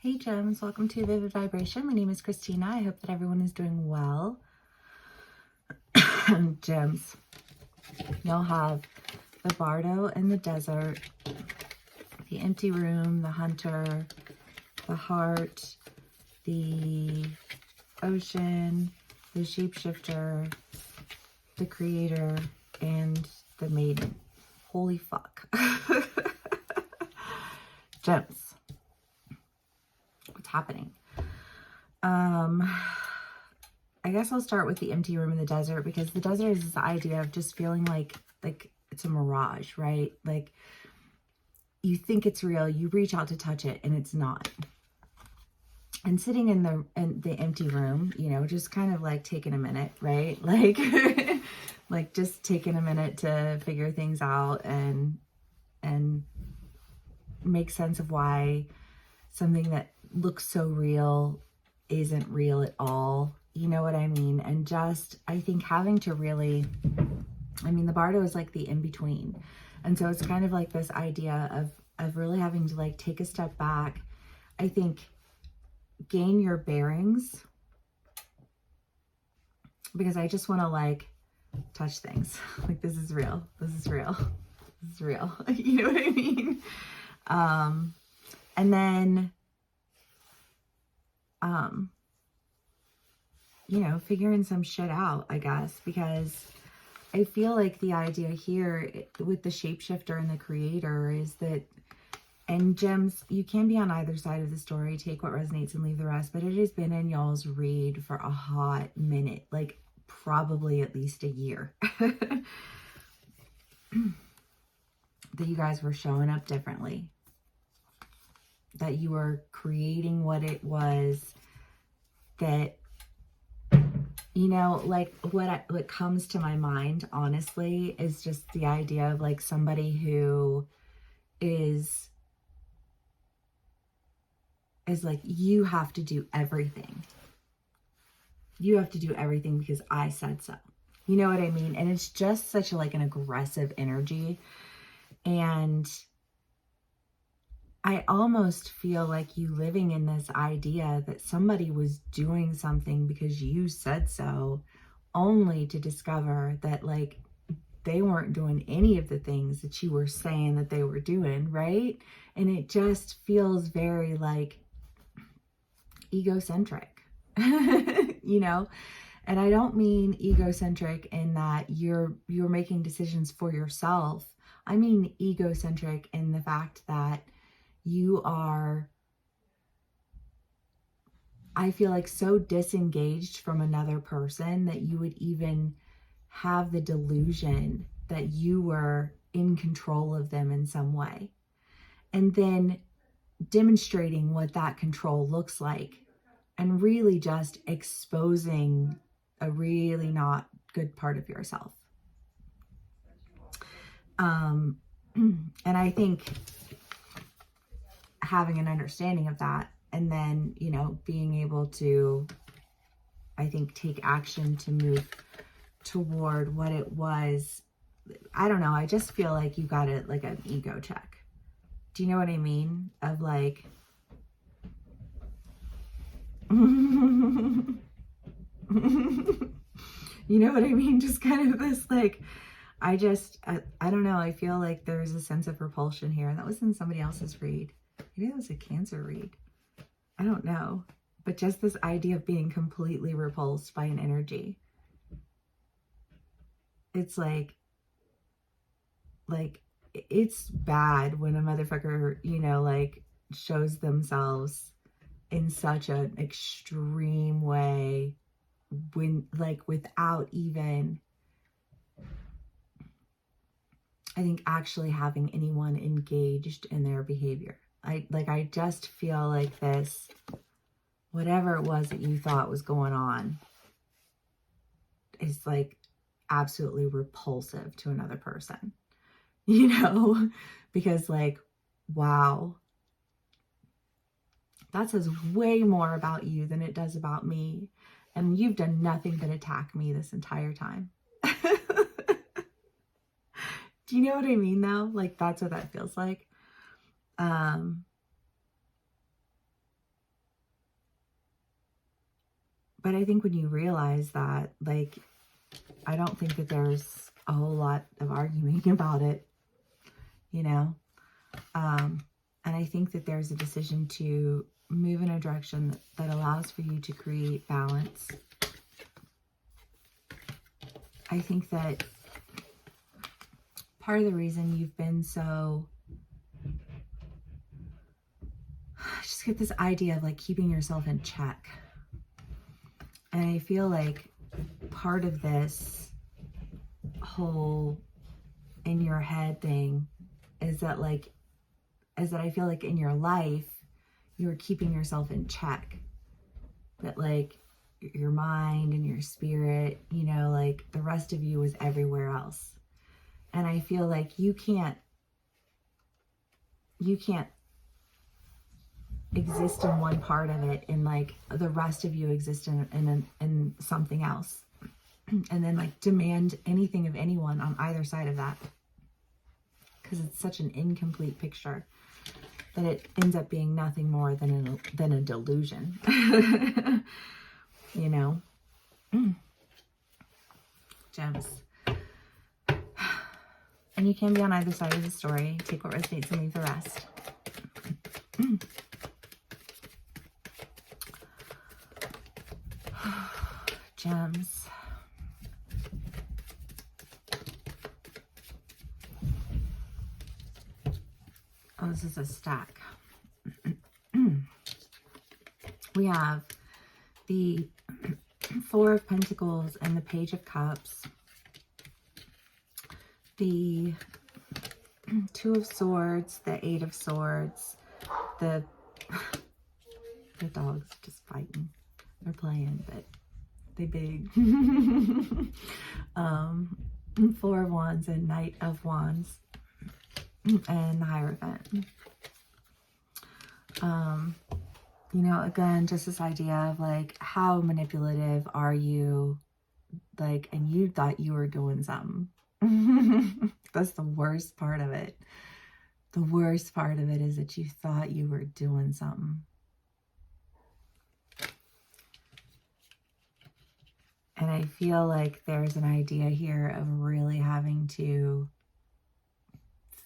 Hey gems, welcome to Vivid Vibration. My name is Christina. I hope that everyone is doing well. Gems, you'll have the bardo and the desert, the empty room, the hunter, the heart, the ocean, the shapeshifter, the creator, and the maiden. Holy fuck. Gems. What's happening? I guess I'll start with the empty room in the desert, because the desert is this idea of just feeling like it's a mirage, right? Like you think it's real, you reach out to touch it and it's not. And sitting in the empty room, you know, just kind of like taking a minute, right? Like like just taking a minute to figure things out and make sense of why something that looks so real isn't real at all. You know what I mean? And just, I think having to really, I mean, the bardo is like the in-between. And so it's kind of like this idea of really having to like take a step back. I think gain your bearings, because I just want to like touch things. Like, this is real. This is real. This is real. You know what I mean? And then, you know, figuring some shit out, I guess, because I feel like the idea here with the shapeshifter and the creator is that, and gems, you can be on either side of the story, take what resonates and leave the rest, but it has been in y'all's read for a hot minute, like probably at least a year, that you guys were showing up differently, that you were creating what it was that, you know, like what comes to my mind, honestly, is just the idea of like somebody who is like, you have to do everything. You have to do everything because I said so. You know what I mean? And it's just such like an aggressive energy. And I almost feel like you living in this idea that somebody was doing something because you said so, only to discover that like they weren't doing any of the things that you were saying that they were doing, right? And it just feels very like egocentric, you know? And I don't mean egocentric in that you're making decisions for yourself. I mean egocentric in the fact that you are, I feel like, so disengaged from another person that you would even have the delusion that you were in control of them in some way. And then demonstrating what that control looks like and really just exposing a really not good part of yourself. And I think having an understanding of that, and then, you know, being able to, I think, take action to move toward what it was. I don't know. I just feel like you got it like an ego check. Do you know what I mean? Of like, you know what I mean? Just kind of this like, I don't know. I feel like there's a sense of repulsion here. And that was in somebody else's read. Maybe that was a Cancer read. I don't know. But just this idea of being completely repulsed by an energy. It's like it's bad when a motherfucker, you know, like shows themselves in such an extreme way, when like without even, I think, actually having anyone engaged in their behavior. I just feel like this, whatever it was that you thought was going on, is like absolutely repulsive to another person, you know, because like, wow, that says way more about you than it does about me. And you've done nothing but attack me this entire time. Do you know what I mean though? Like, that's what that feels like. But I think when you realize that, like, I don't think that there's a whole lot of arguing about it, you know? And I think that there's a decision to move in a direction that allows for you to create balance. I think that part of the reason you've been so, I just get this idea of like keeping yourself in check. And I feel like part of this whole in your head thing is that I feel like in your life, you're keeping yourself in check. That like your mind and your spirit, you know, like the rest of you is everywhere else. And I feel like you can't exist in one part of it and like the rest of you exist in something else. And then like demand anything of anyone on either side of that. Because it's such an incomplete picture that it ends up being nothing more than a delusion. You know? Gems. And you can be on either side of the story. Take what resonates and leave the rest. Gems. Oh, this is a stack. We have the Four of Pentacles and the Page of Cups. The Two of Swords, the Eight of Swords, the dog's just fighting. They're playing, but they big. Four of Wands and Knight of Wands and the Hierophant. You know, again, just this idea of like, how manipulative are you? Like, and you thought you were doing something. That's the worst part of it. The worst part of it is that you thought you were doing something. And I feel like there's an idea here of really having to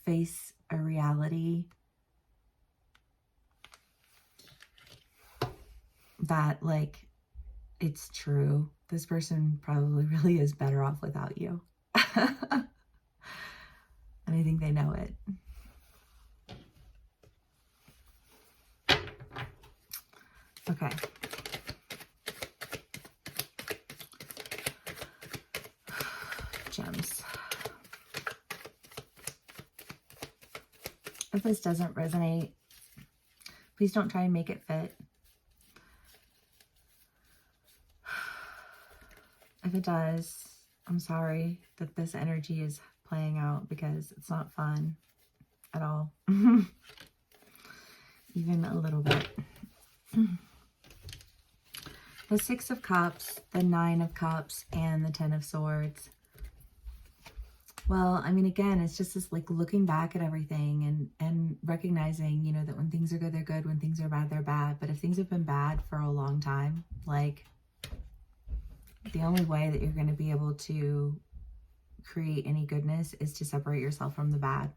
face a reality that, like, it's true. This person probably really is better off without you. And I think they know it. Okay. Gems. If this doesn't resonate, please don't try and make it fit. If it does, I'm sorry that this energy is playing out because it's not fun at all. Even a little bit. The Six of Cups, the Nine of Cups, and the Ten of Swords. Well, I mean, again, it's just this like looking back at everything and recognizing, you know, that when things are good, they're good. When things are bad, they're bad. But if things have been bad for a long time, like, the only way that you're going to be able to create any goodness is to separate yourself from the bad,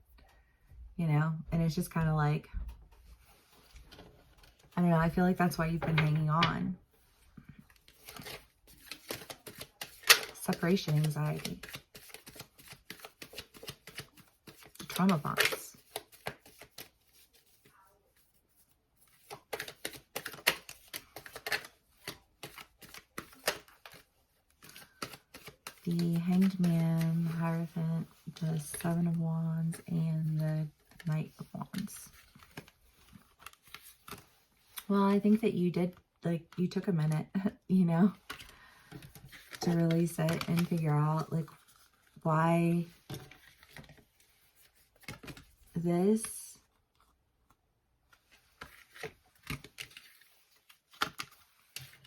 you know? And it's just kind of like, I don't know, I feel like that's why you've been hanging on. Separation anxiety. Trauma bonds. The Hanged Man, the Hierophant, the Seven of Wands, and the Knight of Wands. Well, I think that you did, like, you took a minute, you know, to release it and figure out, like, why this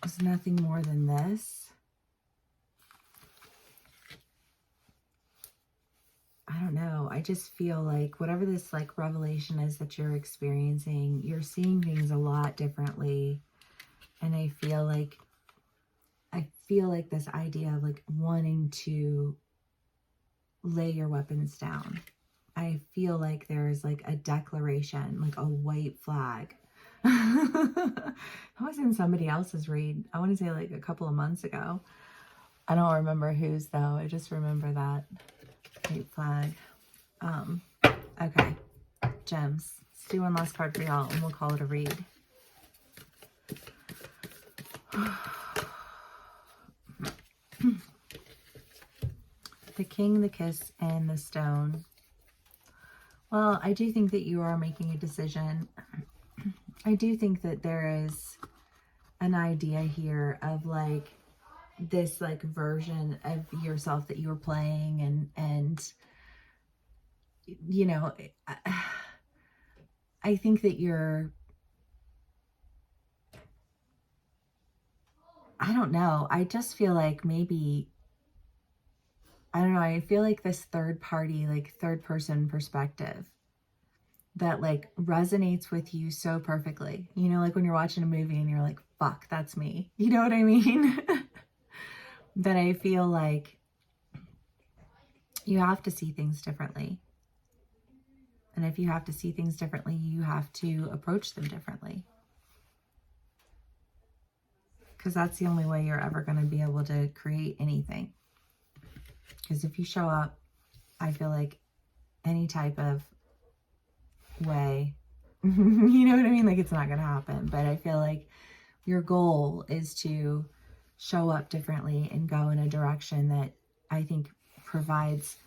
is nothing more than this. I don't know. I just feel like whatever this like revelation is that you're experiencing, you're seeing things a lot differently. And I feel like feel like this idea of like wanting to lay your weapons down. I feel like there's like a declaration, like a white flag. I was in somebody else's read. I want to say like a couple of months ago. I don't remember whose though. I just remember that white flag. Okay, gems. Let's do one last card for y'all and we'll call it a read. The King, the Kiss, and the Stone. Well, I do think that you are making a decision. I do think that there is an idea here of like this like version of yourself that you were playing, and you know, I think that you're, I don't know, I just feel like maybe, I don't know, I feel like this third party, like third person perspective that like resonates with you so perfectly. You know, like when you're watching a movie and you're like, fuck, that's me. You know what I mean? That I feel like you have to see things differently. And if you have to see things differently, you have to approach them differently. Because that's the only way you're ever going to be able to create anything. Because if you show up, I feel like any type of way, you know what I mean? Like it's not going to happen. But I feel like your goal is to show up differently and go in a direction that I think provides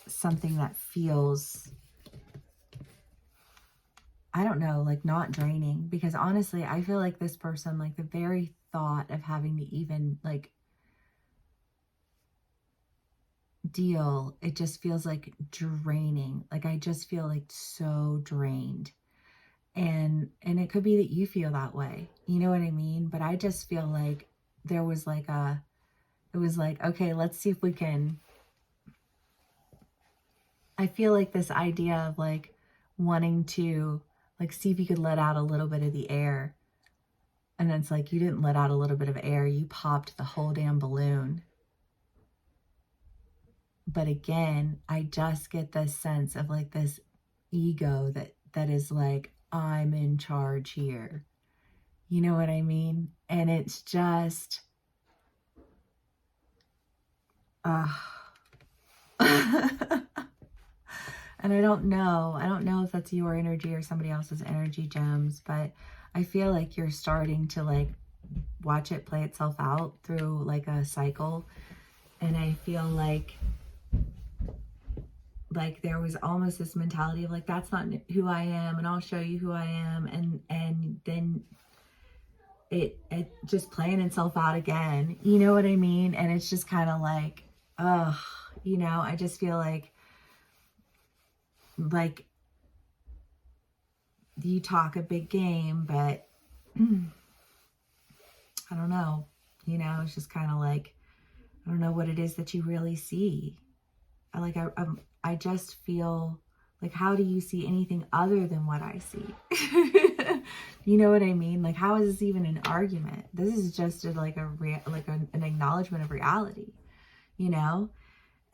something that feels, I don't know, like not draining. Because honestly, I feel like this person, like the very thought of having to even like deal, it just feels like draining. Like I just feel like so drained. And it could be that you feel that way. You know what I mean? But I just feel like there was like it was like, okay, let's see if we can, I feel like this idea of like wanting to like see if you could let out a little bit of the air. And it's like, you didn't let out a little bit of air, you popped the whole damn balloon. But again, I just get this sense of like this ego that is like, I'm in charge here. You know what I mean? And it's just, and I don't know if that's your energy or somebody else's energy, gems, but I feel like you're starting to like watch it play itself out through like a cycle. And I feel like there was almost this mentality of like, that's not who I am, and I'll show you who I am. And then it just playing itself out again. You know what I mean? And it's just kind of like, you know, I just feel like you talk a big game, but I don't know, you know, it's just kind of like, I don't know what it is that you really see. I just feel like, how do you see anything other than what I see? You know what I mean? Like, how is this even an argument? This is just an acknowledgement of reality, you know?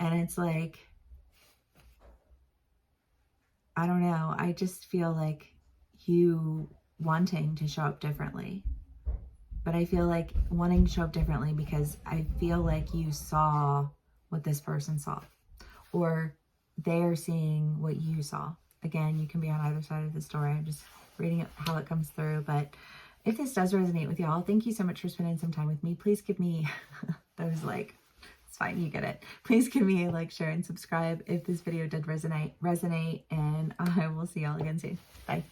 And it's like, I don't know. I just feel like you wanting to show up differently. But I feel like wanting to show up differently because I feel like you saw what this person saw, or they're seeing what you saw. Again, you can be on either side of the story. I'm just reading it, how it comes through. But if this does resonate with y'all, thank you so much for spending some time with me. Please give me those like, it's fine, you get it. Please give me a like, share, and subscribe if this video did resonate. And I will see y'all again soon. Bye.